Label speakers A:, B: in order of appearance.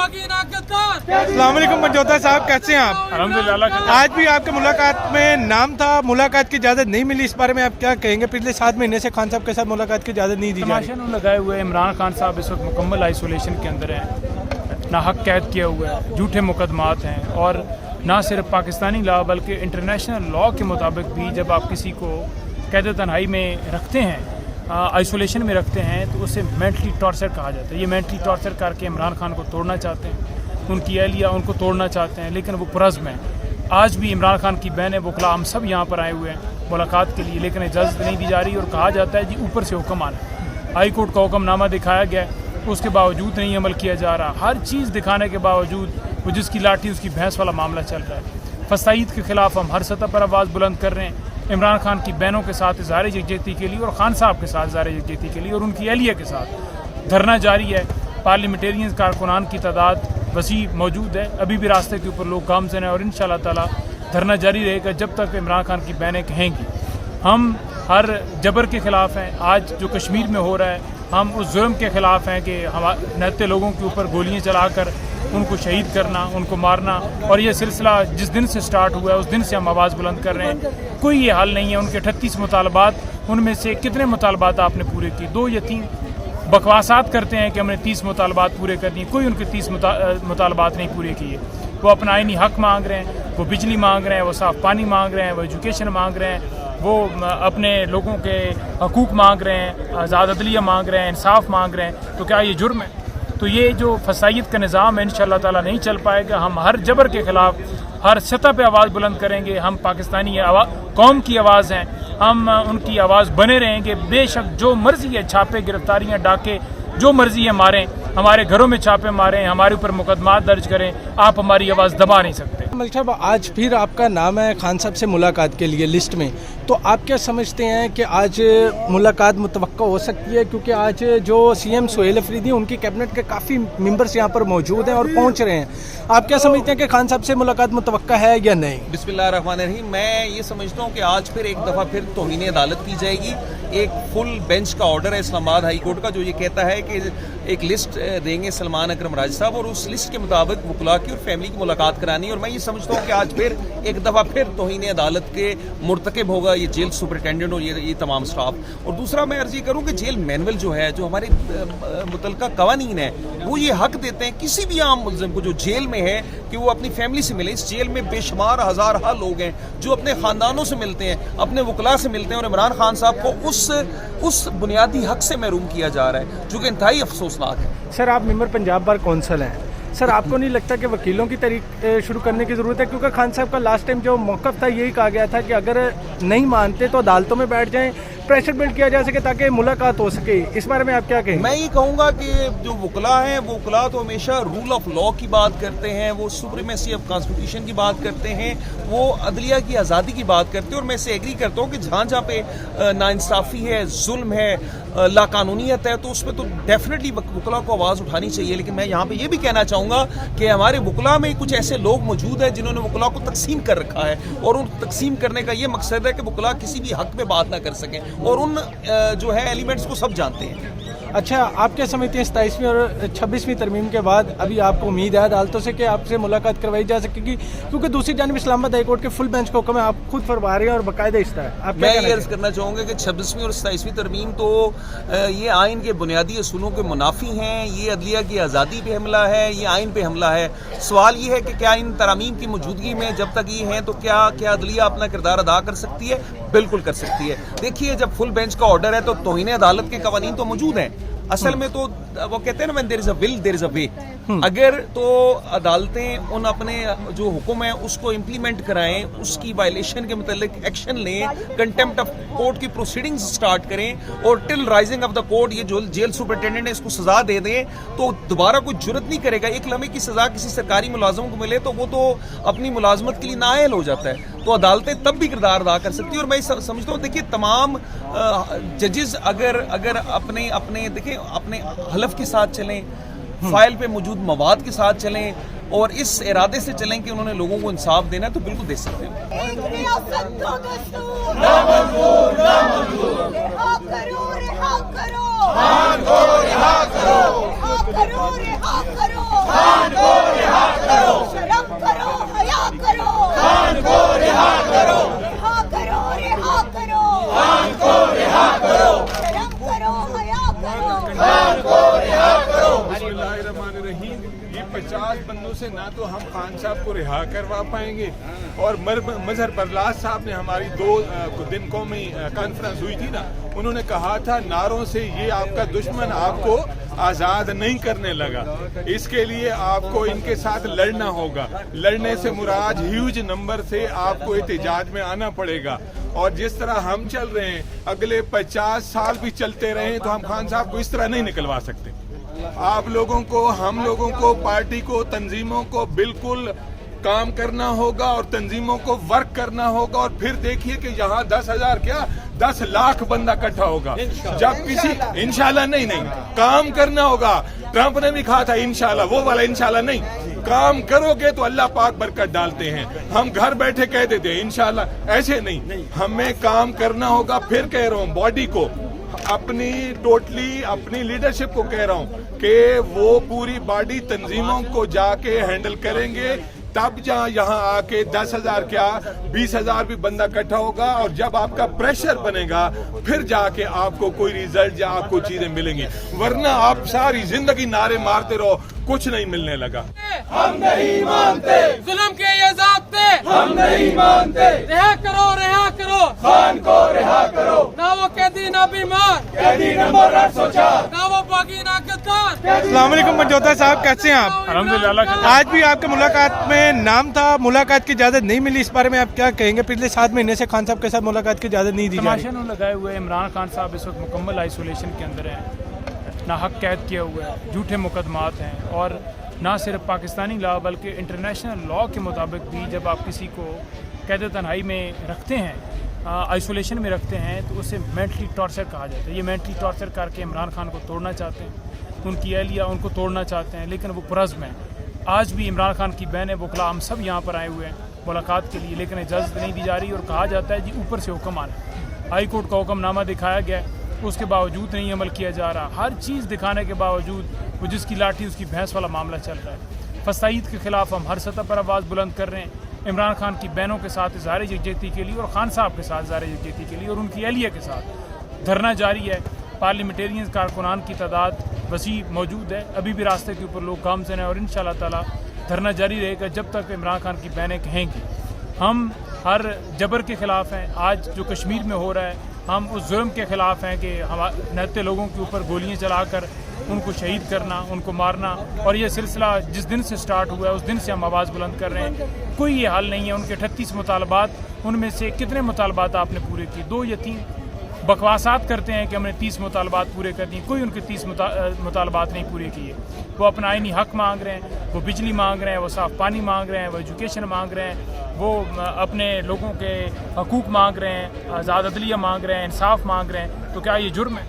A: अस्सलाम वालेकुम मंजोता साहब, कैसे हैं आप?
B: अल्हम्दुलिल्लाह।
A: आज भी आपके मुलाकात में नाम था, मुलाकात की इजाज़त नहीं मिली, इस बारे में आप क्या कहेंगे? पिछले 7 महीने से खान साहब के साथ मुलाकात की इजाज़त नहीं दी जा रही।
B: तमाशा लगाए हुए इमरान खान साहब इस वक्त मुकम्मल आइसोलेशन के अंदर हैं, नाहक कैद किया हुआ है, झूठे मुकदमात हैं, और ना सिर्फ पाकिस्तानी लॉ बल्कि इंटरनेशनल लॉ के मुताबिक भी जब आप किसी को कैद तन्हाई में रखते हैं, आइसोलेशन में रखते हैं, तो उसे मेंटली टॉर्चर कहा जाता है। ये मेंटली टॉर्चर करके इमरान खान को तोड़ना चाहते हैं, उनकी एहलिया उनको तोड़ना चाहते हैं, लेकिन वो पुरज़्म हैं। आज भी इमरान खान की बहनें वकला हम सब यहाँ पर आए हुए हैं मुलाकात के लिए, लेकिन इजाज़त नहीं दी जा रही, और कहा जाता है जी ऊपर से हुक्म आना है। हाई कोर्ट का हुक्मनामा दिखाया गया है, उसके बावजूद नहीं अमल किया जा रहा। हर चीज़ दिखाने के बावजूद वो जिसकी लाठी उसकी भैंस वाला मामला चल रहा है। फसाईद के ख़िलाफ़ हम हर सतह पर आवाज़ बुलंद कर रहे हैं, इमरान खान की बहनों के साथ इज़हार यकजहती के लिए, और खान साहब के साथ इज़हार यकजहती के लिए, और उनकी एहलिया के साथ धरना जारी है। पार्लियामेंटेरियन कारकुनान की तादाद वसी मौजूद है, अभी भी रास्ते के ऊपर लोग गामज़न हैं, और इंशाअल्लाह ताला धरना जारी रहेगा जब तक इमरान खान की बहनें कहेंगी। हम हर जबर के ख़िलाफ़ हैं। आज जो कश्मीर में हो रहा है, हम उस जुर्म के ख़िलाफ़ हैं कि हम नहते लोगों के ऊपर गोलियाँ चलाकर उनको शहीद करना, उनको मारना, और ये सिलसिला जिस दिन से स्टार्ट हुआ है उस दिन से हम आवाज़ बुलंद कर रहे हैं। कोई ये हल नहीं है। उनके 38 मुतालबात, उनमें से कितने मुतालबात आपने पूरे किए? 2 या 3 बकवासात करते हैं कि हमने 30 मुतालबात पूरे कर दिए, कोई उनके 30 मुतालबात नहीं पूरे किए। वो अपना आईनी हक मांग रहे हैं, वो बिजली मांग रहे हैं, वो साफ़ पानी मांग रहे हैं, वो एजुकेशन मांग रहे हैं, वो अपने लोगों के हकूक़ मांग रहे हैं, आज़ाद अदलिया मांग रहे हैं, इंसाफ मांग रहे हैं। तो क्या ये जुर्म है? तो ये जो फसाईद का निज़ाम है इंशाअल्लाह ताला नहीं चल पाएगा। हम हर जबर के ख़िलाफ़ हर सतह पे आवाज़ बुलंद करेंगे। हम पाकिस्तानी कौम की आवाज़ हैं, हम उनकी आवाज़ बने रहेंगे। बेशक जो मर्ज़ी है छापे, गिरफ्तारियाँ, डाके, जो मर्ज़ी है मारें, हमारे घरों में छापे मारें, हमारे ऊपर मुकदमात दर्ज करें, आप हमारी आवाज़ दबा नहीं सकते।
A: मलिक साहब, आज फिर आपका नाम है खान साहब से मुलाकात के लिए लिस्ट में, तो आप क्या समझते हैं कि आज मुलाकात मुतवक्का हो सकती है? क्योंकि आज जो सीएम सुहेल अफरीदी उनकी कैबिनेट के काफ़ी मेंबर्स यहाँ पर मौजूद हैं और पहुँच रहे हैं। आप क्या समझते हैं कि खान साहब से मुलाकात मुतवक्का है या नहीं?
C: बिस्मिल्लाहिर्रहमानिर्रहीम। मैं ये समझता हूँ कि आज फिर एक दफ़ा फिर तौहीन अदालत की जाएगी। एक फुल बेंच का ऑर्डर है इस्लामाबाद हाई कोर्ट का, जो ये कहता है कि एक लिस्ट देंगे सलमान अकरम राज साहब, और उस लिस्ट के मुताबिक वकला की और फैमिली की मुलाकात करानी। और मैं ये समझता हूँ कि आज फिर एक दफ़ा फिर तौहीन अदालत के मुर्तकब होगा ये जेल सुपरिटेंडेंट और ये तमाम स्टाफ। और दूसरा मैं अर्जी करूँ कि जेल मैनुअल जो है, जो हमारे मुतल्लिका कवानीन है, वो ये हक देते हैं किसी भी आम मुल्ज़िम को जो जेल में है कि वो अपनी फैमिली से मिले। इस जेल में बेशुमार हज़ार लोग हैं जो अपने ख़ानदानों से मिलते हैं, अपने वकला से मिलते हैं, और इमरान खान साहब को उस बुनियादी हक से महरूम किया जा रहा है, जो कि इंतहाई अफसोसनाक है।
A: सर, आप मेंबर पंजाब बार कौंसिल हैं, सर आपको नहीं लगता कि वकीलों की तरीक शुरू करने की ज़रूरत है? क्योंकि खान साहब का लास्ट टाइम जो मौक़िफ़ था यही कहा गया था कि अगर नहीं मानते तो अदालतों में बैठ जाएं, प्रेशर बिल्ड किया जा सके ताकि मुलाकात हो सके। इस बारे में आप क्या कहेंगे?
C: मैं ये कहूँगा कि जो वकला हैं, वो वकला तो हमेशा रूल ऑफ लॉ की बात करते हैं, वो सुप्रीमेसी ऑफ कॉन्स्टिट्यूशन की बात करते हैं, वो अदलिया की आज़ादी की बात करते हैं। और मैं इससे एग्री करता हूँ कि जहाँ पे नाइंसाफ़ी है, जुल्म है, लाकानूनियत है, तो उसमें तो डेफिनेटली वकला को आवाज़ उठानी चाहिए। लेकिन मैं यहाँ पे ये भी कहना चाहूँगा कि हमारे वकला में कुछ ऐसे लोग मौजूद हैं जिन्होंने वकला को तकसीम कर रखा है, और उन तकसीम करने का ये मकसद है कि वकला किसी भी हक में बात ना कर सकें, और उन जो है एलिमेंट्स को सब जानते हैं।
A: अच्छा, आप क्या समझते हैं 27वीं और 26वीं तरमीम के बाद अभी आपको उम्मीद है अदालतों से कि आपसे मुलाकात करवाई जा सकेगी? क्योंकि दूसरी जानिब इस्लामाबाद हाई कोर्ट के फुल बेंच को हुक्म है, आप खुद फरमा रहे हैं और बाकायदा इस्ता है।
C: मैं ये अर्ज करना चाहूँगा कि 26वीं और 27वीं तरमीम तो ये आइन के बुनियादी असूलों के मुनाफी हैं, ये अदलिया की आज़ादी पे हमला है, ये आइन पे हमला है। सवाल ये है कि क्या इन तरामीम की मौजूदगी में जब तक ये हैं तो क्या अदलिया अपना किरदार अदा कर सकती है? बिल्कुल कर सकती है। देखिए, जब फुल बेंच का ऑर्डर है तो तौहीन अदालत के कवानीन तो मौजूद हैं। असल में तो वो कहते हैं ना, when there is a will there is a way. अगर तो अदालतें उन अपने जो हुक्म है उसको इम्प्लीमेंट कराएं, उसकी वायलेशन के मुतालिक एक्शन लें, कंटेम्प्ट ऑफ कोर्ट की प्रोसीडिंग्स स्टार्ट करें, और till rising of the court ये जो जेल सुपरिटेंडेंट है इसको सजा दे दें, तो दोबारा कोई जुर्रत नहीं करेगा। एक लम्हे की सजा किसी सरकारी मुलाजम को मिले तो वो तो अपनी मुलाजमत के लिए नाअहल हो जाता है। तो अदालतें तब भी किरदार अदा कर सकती है। और मैं समझता हूँ, देखिए, तमाम जजेस अगर अपने देखिए अपने हलफ के साथ चलें, फाइल पे मौजूद मवाद के साथ चलें, और इस इरादे से चलें कि उन्होंने लोगों को इंसाफ देना है, तो बिल्कुल दे सकते हैं।
D: करो 50 बंदों से ना तो हम खान साहब को रिहा करवा पाएंगे, और मजहर बरलास साहब ने हमारी 2 दिन कौमी कॉन्फ्रेंस हुई थी ना, उन्होंने कहा था नारों से ये आपका दुश्मन आपको आज़ाद नहीं करने लगा, इसके लिए आपको इनके साथ लड़ना होगा। लड़ने से मुराद ह्यूज नंबर से आपको एहतजाज में आना पड़ेगा, और जिस तरह हम चल रहे हैं अगले 50 साल भी चलते रहे तो हम खान साहब को इस तरह नहीं निकलवा सकते। आप लोगों को, हम लोगों को, पार्टी को, तंजीमों को बिल्कुल काम करना होगा और तंजीमों को वर्क करना होगा, और फिर देखिए कि यहाँ 10,000 क्या 10 लाख बंदा इकट्ठा होगा। जब किसी इंशाल्लाह नहीं काम करना होगा। ट्रंप ने भी कहा था इंशाल्लाह, वो वाला इंशाल्लाह नहीं, काम करोगे तो अल्लाह पाक बरकत डालते हैं। हम घर बैठे कह देते हैं इंशाल्लाह, ऐसे नहीं, हमें काम करना होगा। फिर कह रहा हूँ बॉडी को, अपनी टोटली अपनी लीडरशिप को कह रहा हूँ कि वो पूरी बॉडी तंजीमों को जाके हैंडल करेंगे, तब जहाँ यहाँ आके 10,000 क्या 20,000 भी बंदा इकट्ठा होगा, और जब आपका प्रेशर बनेगा फिर जाके आपको कोई रिजल्ट या आपको चीजें मिलेंगी, वरना आप सारी जिंदगी नारे मारते रहो, कुछ नहीं मिलने लगा।
E: हम नहीं मानते जुल्म के ये ज़ाब्ते, हम नहीं मानते। रिहा करो खान को रिहा करो, ना वो कैदी ना बीमार, कैदी नंबर 804, ना वो बागी ना गद्दार।
A: अस्सलाम वालेकुम मंजोता साहब, कैसे हैं आप?
B: अल्हम्दुलिल्लाह।
A: आज भी आपके मुलाकात में नाम था, मुलाकात की इजाजत नहीं मिली, इस बारे में आप क्या कहेंगे? पिछले 7 महीने से खान साहब के साथ मुलाकात की इजाजत नहीं दी जा रही।
B: तमाशा लगाए हुए इमरान खान साहब इस वक्त मुकम्मल आइसोलेशन के अंदर हैं, नाहक कैद किया हुआ है, झूठे मुकदमात हैं, और ना सिर्फ पाकिस्तानी लॉ बल्कि इंटरनेशनल लॉ के मुताबिक भी जब आप किसी को कैद तन्हाई में रखते हैं, आइसोलेशन में रखते हैं, तो उसे मेंटली टॉर्चर कहा जाता है। ये मेंटली टॉर्चर करके इमरान खान को तोड़ना चाहते हैं, उनकी एहलिया उनको तोड़ना चाहते हैं, लेकिन वो पुरज़्म हैं। आज भी इमरान खान की बहनें वकला हम सब यहाँ पर आए हुए हैं मुलाकात के लिए, लेकिन इजाज़त नहीं दी जा रही, और कहा जाता है जी ऊपर से हुक्म आना। हाई कोर्ट का हुक्मनामा दिखाया गया, उसके बावजूद नहीं अमल किया जा रहा। हर चीज़ दिखाने के बावजूद वो जिसकी लाठी उसकी भैंस वाला मामला चल रहा है। फसाईद के खिलाफ हम हर सतह पर आवाज़ बुलंद कर रहे हैं, इमरान खान की बहनों के साथ इज़हार यकजहती के लिए, और खान साहब के साथ इज़हार यकजहती के लिए, और उनकी एहलिया के साथ धरना जारी है। पार्लियामेंटेरियन कारकुनान की तादाद वसी मौजूद है, अभी भी रास्ते के ऊपर लोग गामज़न हैं, और इंशाअल्लाह ताला धरना जारी रहेगा जब तक इमरान खान की बहनें कहेंगी। हम हर जबर के ख़िलाफ़ हैं। आज जो कश्मीर में हो रहा है, हम उस जुर्म के ख़िलाफ़ हैं कि हम नहते लोगों के ऊपर गोलियां चलाकर उनको शहीद करना, उनको मारना, और ये सिलसिला जिस दिन से स्टार्ट हुआ है उस दिन से हम आवाज़ बुलंद कर रहे हैं। कोई ये हाल नहीं है। उनके 38 मुतालबात, उनमें से कितने मुतालबात आपने पूरे किए? 2 या 3 बकवासात करते हैं कि हमने 30 मुतालबात पूरे कर दिए। कोई उनके 30 मुतालबात नहीं पूरे किए। वो अपना आईनी हक मांग रहे हैं, वो बिजली मांग रहे हैं, वो साफ़ पानी मांग रहे हैं, वो एजुकेशन मांग रहे हैं, वो अपने लोगों के हकूक़ मांग रहे हैं, आज़ाद अदलिया मांग रहे हैं, इंसाफ मांग रहे हैं। तो क्या ये जुर्म है?